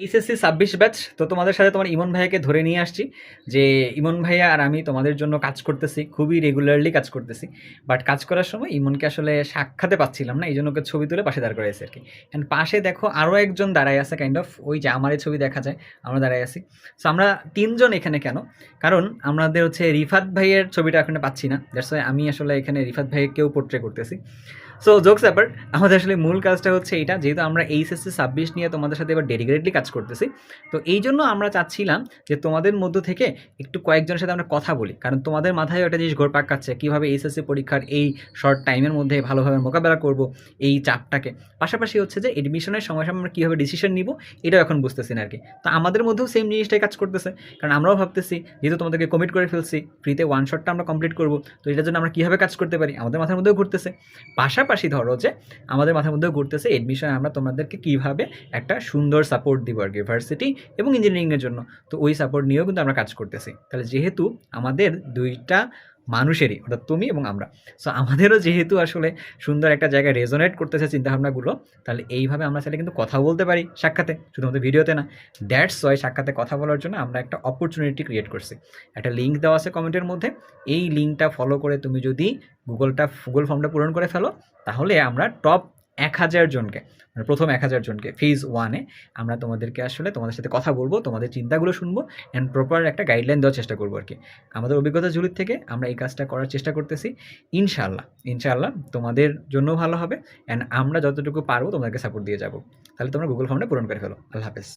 HSC ২৬ batch. তো তোমাদের সাথে তোমার ইমন ভাইয়াকে ধরে নিয়ে আসছি যে ইমন ভাইয়া আর আমি তোমাদের জন্য কাজ করতেছি, খুবই রেগুলারলি কাজ করতেছি। বাট কাজ করার সময় ইমনকে আসলে সাক্ষাতে পাচ্ছিলাম না, এই জন্য ওকে ছবি তুলে পাশে দাঁড় করাইছি আর কি। অ্যান্ড পাশে দেখো আরও একজন দাঁড়ায় আছে, কাইন্ড অফ ওই যে আমার এই ছবি দেখা যায়, আমরা দাঁড়ায় আছি। সো আমরা তিনজন এখানে কেন? কারণ আমাদের হচ্ছে রিফাত ভাইয়ের ছবিটা এখানে পাচ্ছি না, দ্যাটস ওয়াই আমি আসলে এখানে রিফাত ভাইকেও পোর্ট্রে করতেছি। সো জোকস ব্যাপার, আমাদের আসলে মূল কাজটা হচ্ছে এইটা, যেহেতু আমরা এইচএসসি ২৬ নিয়ে তোমাদের সাথে এবার ডেডিকেটলি কাজ করতেছি। তো এই জন্য আমরা চাচ্ছিলাম যে তোমাদের মধ্য থেকে একটু কয়েকজনের সাথে আমরা কথা বলি, কারণ তোমাদের মাথায় একটা জিনিস ঘোরপাক খাচ্ছে কীভাবে এইচএসসি পরীক্ষার এই শর্ট টাইমের মধ্যে ভালোভাবে মোকাবেলা করব এই চাপটাকে। পাশাপাশি হচ্ছে যে এডমিশনের সময় আমরা কীভাবে ডিসিশন নিব, এটাও এখন বুঝতেছি না আর কি। তো আমাদের মধ্যেও সেম জিনিসটাই কাজ করতেছে, কারণ আমরাও ভাবতেছি যেহেতু তোমাদেরকে কমিট করে ফেলছি ফ্রিতে ওয়ান শটটা আমরা কমপ্লিট করব, তো এটার জন্য আমরা কীভাবে কাজ করতে পারি আমাদের মাথার মধ্যেও ঘুরতেছে। পাশাপাশি ধরো যে আমাদের মাথার মধ্যেও ঘুরতেছে এডমিশন আমরা তোমাদেরকে কীভাবে একটা সুন্দর সাপোর্ট দিব আর কি ভার্সিটি এবং ইঞ্জিনিয়ারিংয়ের জন্য। তো ওই সাপোর্ট নিয়েও কিন্তু আমরা কাজ করতেছি। তাহলে যেহেতু আমাদের দুইটা মানুষেরই, অর্থাৎ তুমি এবং আমরা, সো আমাদেরও যেহেতু আসলে সুন্দর একটা জায়গায় রেজোনেট করতেছে চিন্তাভাবনাগুলো, তাহলে এইভাবে আমরা চাইলে কিন্তু কথা বলতে পারি সাক্ষাতে, শুধুমাত্র ভিডিওতে না। দ্যাটস ওয়াই সাক্ষাতে কথা বলার জন্য আমরা একটা অপরচুনিটি ক্রিয়েট করছি। একটা লিঙ্ক দেওয়া আছে কমেন্টের মধ্যে, এই লিঙ্কটা ফলো করে তুমি যদি গুগল ফর্মটা পূরণ করে ফেলো, তাহলে আমরা টপ ১,০০০ জনকে, মানে প্রথম ১,০০০ জনকে ফেজ 1-এ আমরা তোমাদেরকে আসলে তোমাদের সাথে কথা বলবো, তোমাদের চিন্তাগুলো শুনবো অ্যান্ড প্রপার একটা গাইডলাইন দেওয়ার চেষ্টা করবো আর কি। আমাদের অভিজ্ঞতা ঝুলির থেকে আমরা এই কাজটা করার চেষ্টা করতেছি। ইনশাআল্লাহ তোমাদের জন্য ভালো হবে অ্যান্ড আমরা যতটুকু পারবো তোমাদেরকে সাপোর্ট দিয়ে যাবো। তাহলে তোমরা গুগল ফর্মটা পূরণ করে ফেলো। আল্লাহ হাফেজ।